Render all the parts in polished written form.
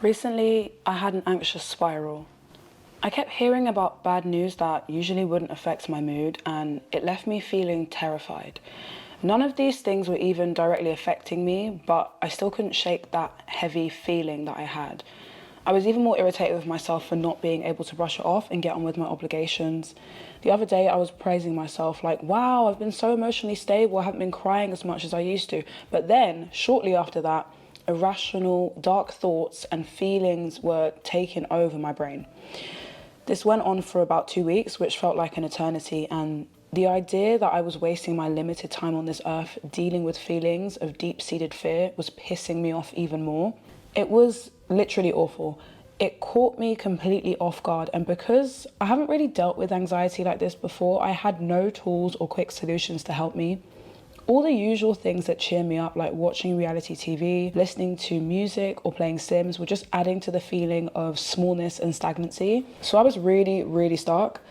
Recently, I had an anxious spiral. I kept hearing about bad news that usually wouldn't affect my mood, and it left me feeling terrified. None of these things were even directly affecting me, but I still couldn't shake that heavy feeling that I had. I was even more irritated with myself for not being able to brush it off and get on with my obligations. The other day, I was praising myself like, wow, I've been so emotionally stable, I haven't been crying as much as I used to. But then, shortly after that, irrational, dark thoughts and feelings were taking over my brain. This went on for about 2 weeks, which felt like an eternity, and the idea that I was wasting my limited time on this earth dealing with feelings of deep-seated fear was pissing me off even more. It was literally awful. It caught me completely off guard, and because I haven't really dealt with anxiety like this before, I had no tools or quick solutions to help me. All the usual things that cheer me up, like watching reality TV, listening to music, or playing Sims, were just adding to the feeling of smallness and stagnancy. So I was really stuck.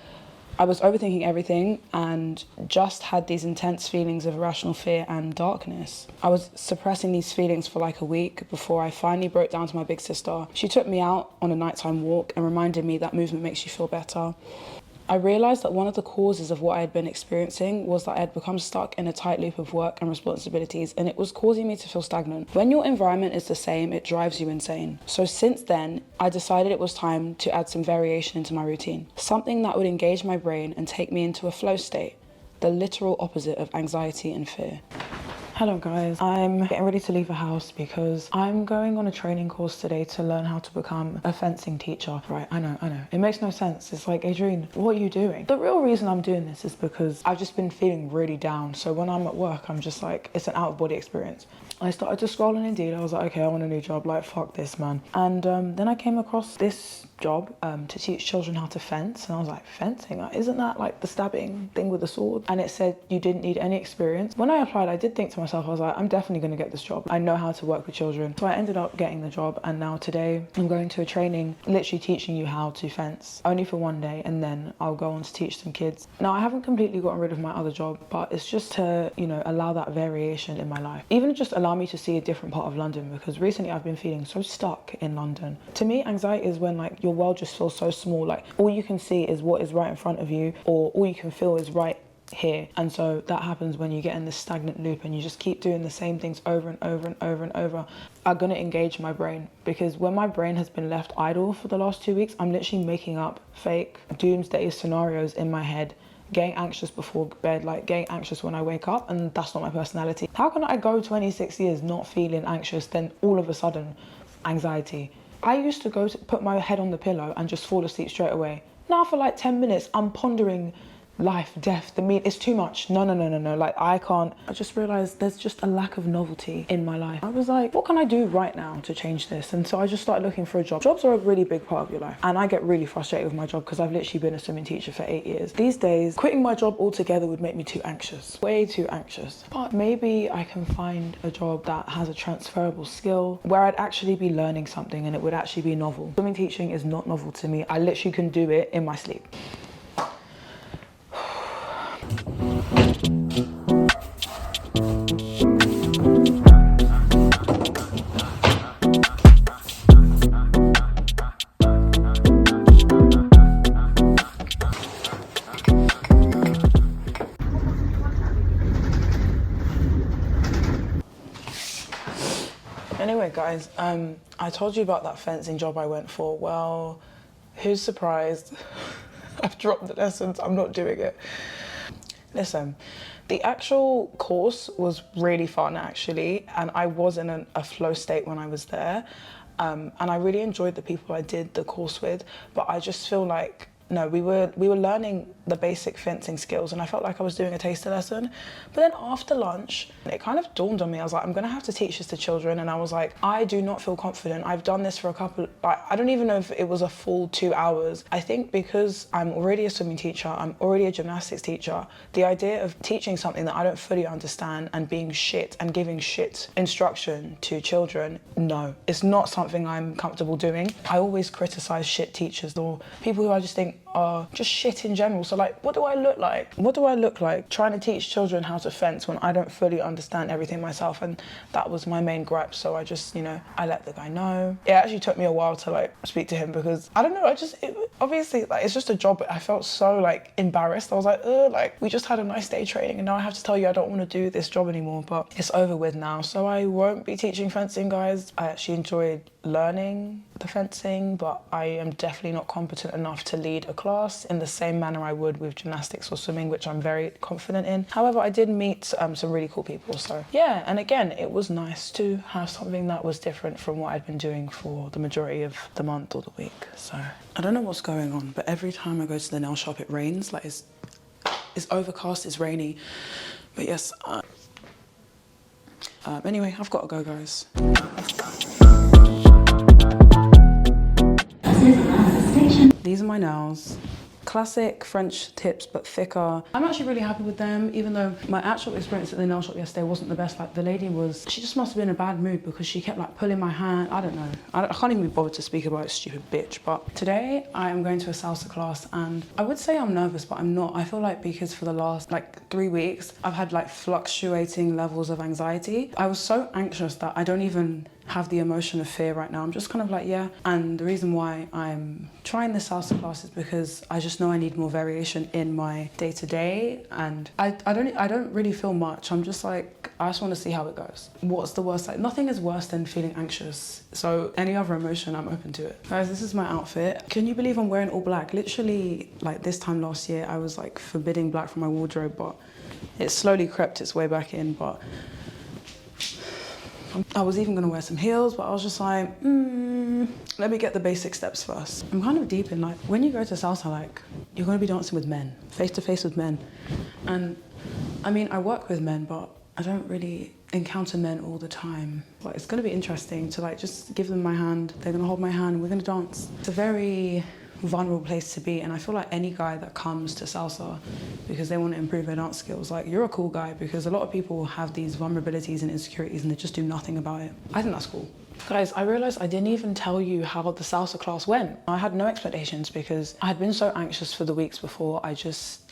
I was overthinking everything and just had these intense feelings of irrational fear and darkness. I was suppressing these feelings for like a week before I finally broke down to my big sister. She took me out on a nighttime walk and reminded me that movement makes you feel better. I realised that one of the causes of what I had been experiencing was that I had become stuck in a tight loop of work and responsibilities, and it was causing me to feel stagnant. When your environment is the same, it drives you insane. So since then, I decided it was time to add some variation into my routine, something that would engage my brain and take me into a flow state, the literal opposite of anxiety and fear. Hello guys, I'm getting ready to leave the house because I'm going on a training course today to learn how to become a fencing teacher. Right, I know. It makes no sense. It's like, Adrienne, what are you doing? The real reason I'm doing this is because I've just been feeling really down. So when I'm at work, I'm just like, it's an out of body experience. I started to scroll on Indeed. I was like, okay, I want a new job. Like, fuck this, man. And then I came across this job to teach children how to fence. And I was like, fencing? Isn't that like the stabbing thing with the sword? And it said you didn't need any experience. When I applied, I did think to myself, I was like, I'm definitely going to get this job. I know how to work with children. So I ended up getting the job. And now today I'm going to a training, literally teaching you how to fence, only for one day. And then I'll go on to teach some kids. Now, I haven't completely gotten rid of my other job, but it's just to, allow that variation in my life. Even just allow me to see a different part of London, because recently I've been feeling so stuck in London. To me, anxiety is when like your world just feels so small, like all you can see is what is right in front of you, or all you can feel is right here. And so that happens when you get in this stagnant loop and you just keep doing the same things over and over are going to engage my brain. Because when my brain has been left idle for the last 2 weeks, I'm literally making up fake doomsday scenarios in my head, getting anxious before bed, like getting anxious when I wake up, and that's not my personality. How can I go 26 years not feeling anxious, then all of a sudden anxiety? I used to go to put my head on the pillow and just fall asleep straight away. Now for like 10 minutes, I'm pondering life, death, the mean. It's too much. No. Like, I can't. I just realized there's just a lack of novelty in my life. I was like, what can I do right now to change this? And so I just started looking for a job. Jobs are a really big part of your life. And I get really frustrated with my job because I've literally been a swimming teacher for 8 years. These days, quitting my job altogether would make me too anxious. Way too anxious. But maybe I can find a job that has a transferable skill where I'd actually be learning something and it would actually be novel. Swimming teaching is not novel to me. I literally can do it in my sleep. Anyway, guys, I told you about that fencing job I went for. Well, who's surprised? I've dropped the lessons, I'm not doing it. Listen, the actual course was really fun, actually, and I was in a flow state when I was there, and I really enjoyed the people I did the course with, but I just feel like, no, we were learning the basic fencing skills, and I felt like I was doing a taster lesson. But then after lunch, it kind of dawned on me. I was like, I'm gonna have to teach this to children. And I was like, I do not feel confident. I've done this for I don't even know if it was a full 2 hours. I think because I'm already a swimming teacher, I'm already a gymnastics teacher, the idea of teaching something that I don't fully understand and being shit and giving shit instruction to children, no, it's not something I'm comfortable doing. I always criticize shit teachers or people who I just think are just shit in general. So like, what do I look like? What do I look like trying to teach children how to fence when I don't fully understand everything myself? And that was my main gripe. So I just, you know, I let the guy know. It actually took me a while to like speak to him because I don't know, obviously like it's just a job, but I felt so like embarrassed. I was like, like we just had a nice day training and now I have to tell you I don't want to do this job anymore, but it's over with now. So I won't be teaching fencing, guys. I actually enjoyed learning the fencing, but I am definitely not competent enough to lead a class in the same manner I would with gymnastics or swimming, which I'm very confident in. However, I did meet some really cool people. So yeah, and again, it was nice to have something that was different from what I'd been doing for the majority of the month or the week. So I don't know what's going on, but every time I go to the nail shop, it rains. Like it's overcast, it's rainy. But yes, anyway, I've got to go, guys. These are my nails. Classic French tips, but thicker. I'm actually really happy with them, even though my actual experience at the nail shop yesterday wasn't the best. Like the lady she just must have been in a bad mood because she kept like pulling my hand. I don't know. I can't even be bothered to speak about it, stupid bitch. But today I am going to a salsa class and I would say I'm nervous, but I'm not. I feel like because for the last like 3 weeks, I've had like fluctuating levels of anxiety. I was so anxious that I don't even have the emotion of fear right now. I'm just kind of like, yeah. And the reason why I'm trying this salsa class is because I just know I need more variation in my day-to-day, and I don't really feel much. I'm just like, I just want to see how it goes. What's the worst? Like nothing is worse than feeling anxious. So any other emotion, I'm open to it. Guys, this is my outfit. Can you believe I'm wearing all black? Literally like this time last year, I was like forbidding black from my wardrobe, but it slowly crept its way back in. But I was even gonna wear some heels, but I was just like, let me get the basic steps first. I'm kind of deep in like, when you go to salsa, like, you're gonna be dancing with men, face to face with men. And I mean, I work with men, but I don't really encounter men all the time. But it's gonna be interesting to like, just give them my hand, they're gonna hold my hand, and we're gonna dance. It's a very vulnerable place to be, and I feel like any guy that comes to salsa because they want to improve their dance skills, like you're a cool guy, because a lot of people have these vulnerabilities and insecurities and they just do nothing about it. I think that's cool. Guys, I realized I didn't even tell you how the salsa class went. I had no expectations because I had been so anxious for the weeks before. I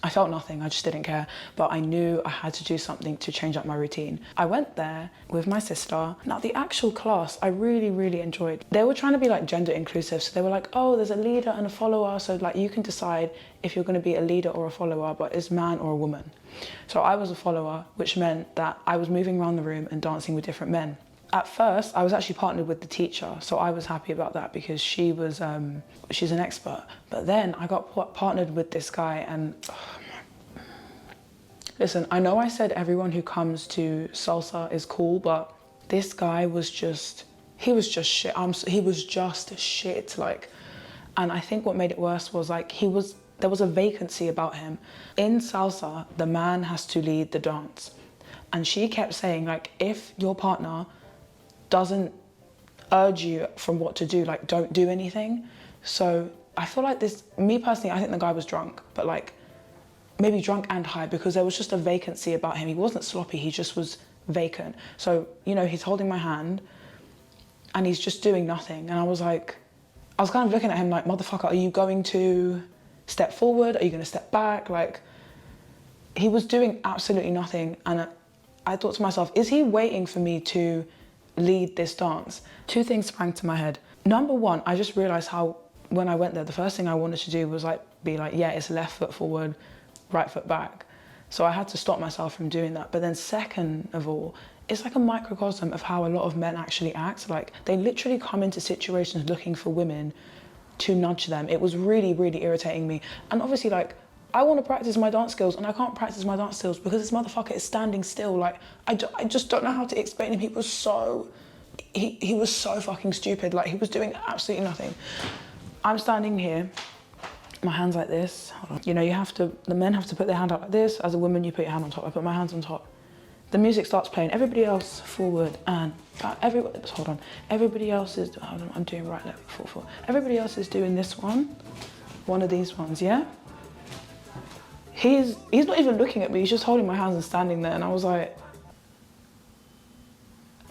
felt nothing, I just didn't care. But I knew I had to do something to change up my routine. I went there with my sister. Now the actual class, I really, really enjoyed. They were trying to be like gender inclusive. So they were like, oh, there's a leader and a follower. So like you can decide if you're gonna be a leader or a follower, but it's man or a woman. So I was a follower, which meant that I was moving around the room and dancing with different men. At first, I was actually partnered with the teacher, so I was happy about that because she was, she's an expert. But then I got partnered with this guy and, listen, I know I said everyone who comes to salsa is cool, but this guy was just, he was just shit. He was just shit, like, and I think what made it worse was like, there was a vacancy about him. In salsa, the man has to lead the dance. And she kept saying like, if your partner doesn't urge you from what to do, like don't do anything. So I feel like me personally, I think the guy was drunk, but like maybe drunk and high, because there was just a vacancy about him. He wasn't sloppy, he just was vacant. So, you know, he's holding my hand and he's just doing nothing. And I was kind of looking at him like, motherfucker, are you going to step forward? Are you gonna step back? Like, he was doing absolutely nothing. And I thought to myself, is he waiting for me to lead this dance? Two things sprang to my head. Number one, I just realized how when I went there, the first thing I wanted to do was like be like, yeah, it's left foot forward, right foot back. So I had to stop myself from doing that. But then second of all, it's like a microcosm of how a lot of men actually act. Like they literally come into situations looking for women to nudge them. It was really, really irritating me. And obviously like, I want to practice my dance skills and I can't practice my dance skills because this motherfucker is standing still. Like, I just don't know how to explain him. He was so fucking stupid. Like, he was doing absolutely nothing. I'm standing here, my hand's like this. Hold on. You know, the men have to put their hand out like this. As a woman, you put your hand on top. I put my hands on top. The music starts playing. Everybody else forward and back. Hold on. Everybody else is, hold on, I'm doing right, left, forward. Everybody else is doing this one of these ones, yeah? He's not even looking at me, he's just holding my hands and standing there, and I was like,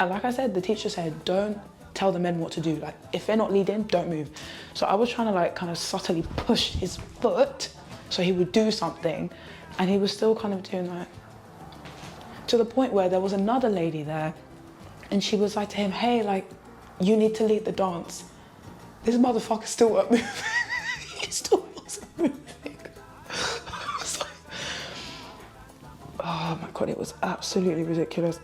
and like I said, the teacher said, don't tell the men what to do. Like, if they're not leading, don't move. So I was trying to like kind of subtly push his foot so he would do something, and he was still kind of doing that. To the point where there was another lady there, and she was like to him, hey, like, you need to lead the dance. This motherfucker still wasn't moving. He still wasn't moving. I was like, oh my God, it was absolutely ridiculous.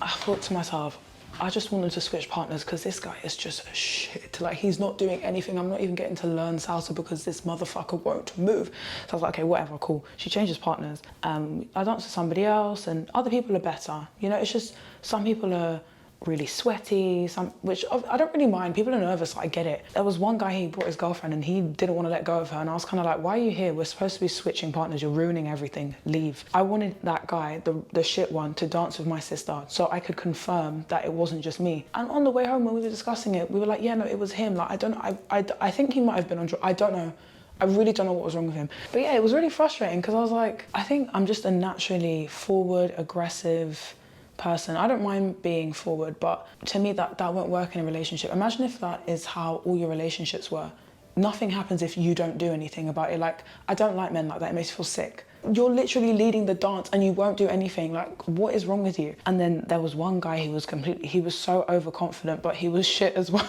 I thought to myself, I just wanted to switch partners because this guy is just a shit. Like, he's not doing anything. I'm not even getting to learn salsa because this motherfucker won't move. So I was like, okay, whatever, cool. She changes partners. I dance with somebody else and other people are better. You know, it's just some people are really sweaty, which I don't really mind. People are nervous, I get it. There was one guy, he brought his girlfriend and he didn't want to let go of her, and I was kind of like, why are you here? We're supposed to be switching partners. You're ruining everything. Leave. I wanted that guy, the shit one, to dance with my sister so I could confirm that it wasn't just me. And on the way home when we were discussing it, we were like, yeah, no, it was him. Like, I don't know. I think he might have been on drugs. I don't know. I really don't know what was wrong with him. But yeah, it was really frustrating because I was like, I think I'm just a naturally forward, aggressive person. I don't mind being forward, but to me that won't work in a relationship. Imagine if that is how all your relationships were. Nothing happens if you don't do anything about it. Like, I don't like men like that. It makes me feel sick. You're literally leading the dance and you won't do anything. Like, what is wrong with you? And then there was one guy, he was so overconfident, but he was shit as well.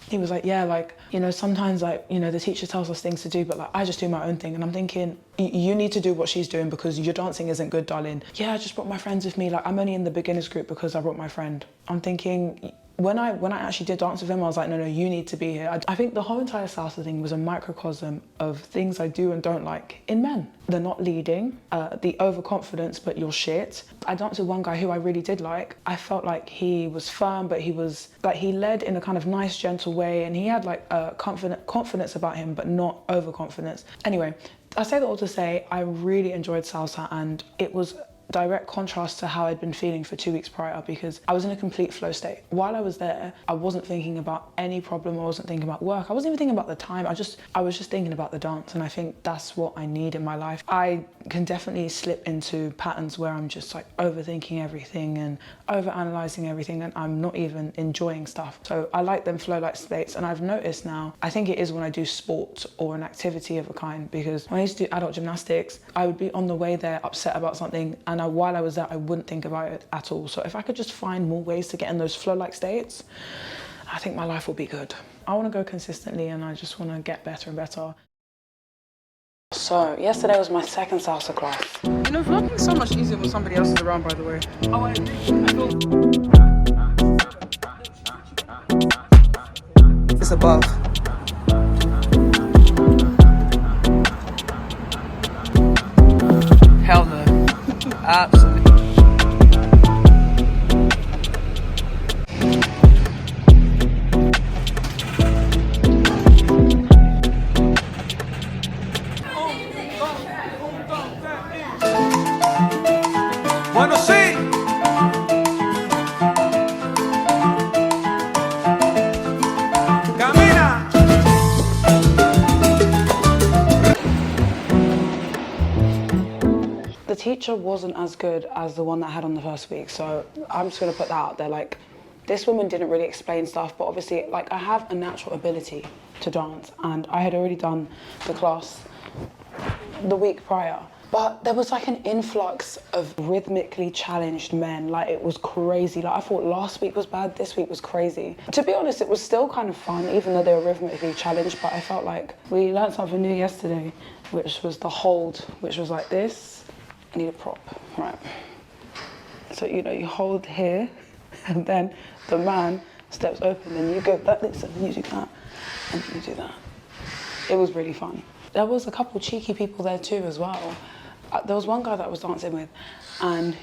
He was like, yeah, like, you know, sometimes, like, you know, the teacher tells us things to do, but like, I just do my own thing. And I'm thinking, you need to do what she's doing because your dancing isn't good, darling. Yeah, I just brought my friends with me. Like, I'm only in the beginners group because I brought my friend. I'm thinking, when I actually did dance with him, I was like, no, you need to be here. I think the whole entire salsa thing was a microcosm of things I do and don't like in men. They're not leading, the overconfidence, but you're shit. I danced with one guy who I really did like. I felt like he was firm, but he was like, he led in a kind of nice, gentle way, and he had like confidence about him, but not overconfidence. Anyway, I say that all to say, I really enjoyed salsa, and it was direct contrast to how I'd been feeling for 2 weeks prior, because I was in a complete flow state. While I was there, I wasn't thinking about any problem. I wasn't thinking about work. I wasn't even thinking about the time. I was just thinking about the dance, and I think that's what I need in my life. I can definitely slip into patterns where I'm just like overthinking everything and overanalyzing everything, and I'm not even enjoying stuff. So I like them flow-like states, and I've noticed now, I think it is when I do sport or an activity of a kind, because when I used to do adult gymnastics, I would be on the way there upset about something, and while I was there, I wouldn't think about it at all. So if I could just find more ways to get in those flow-like states, I think my life will be good. I want to go consistently, and I just want to get better and better. So yesterday was my second salsa class. You know, vlogging is so much easier when somebody else is around, by the way. Oh, I agree. It's above. Hell no. Absolutely. Bueno, sí. Camina. The teacher wasn't as good as the one that I had on the first week, so I'm just gonna put that out there. Like, this woman didn't really explain stuff, but obviously, like, I have a natural ability to dance, and I had already done the class the week prior. But there was like an influx of rhythmically challenged men. Like, it was crazy. Like, I thought last week was bad, this week was crazy. To be honest, it was still kind of fun, even though they were rhythmically challenged, but I felt like we learned something new yesterday, which was the hold, which was like this. I need a prop, right? So, you know, you hold here, and then the man steps open, and you go like this, and then you do that, and then you do that. It was really fun. There was a couple cheeky people there too as well. There was one guy that I was dancing with, and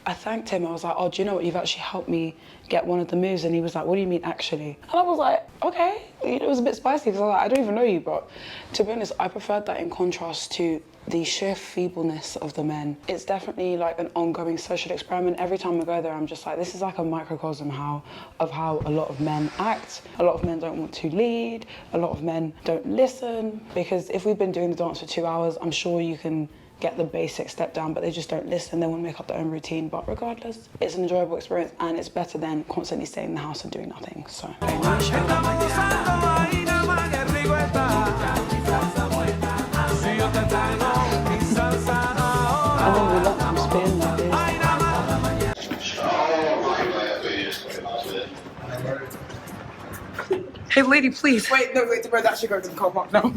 I thanked him. I was like, oh, do you know what? You've actually helped me get one of the moves. And he was like, what do you mean actually? And I was like, okay. It was a bit spicy because I was like, I don't even know you, but to be honest, I preferred that in contrast to the sheer feebleness of the men. It's definitely like an ongoing social experiment. Every time I go there, I'm just like, this is like a microcosm of how a lot of men act. A lot of men don't want to lead. A lot of men don't listen, because if we've been doing the dance for 2 hours, I'm sure you can get the basic step down, but they just don't listen. They want to make up their own routine. But regardless, it's an enjoyable experience and it's better than constantly staying in the house and doing nothing. So. And then we let them spin like this. Hey, lady, please. Wait, no, wait, the bird actually go to the car park now.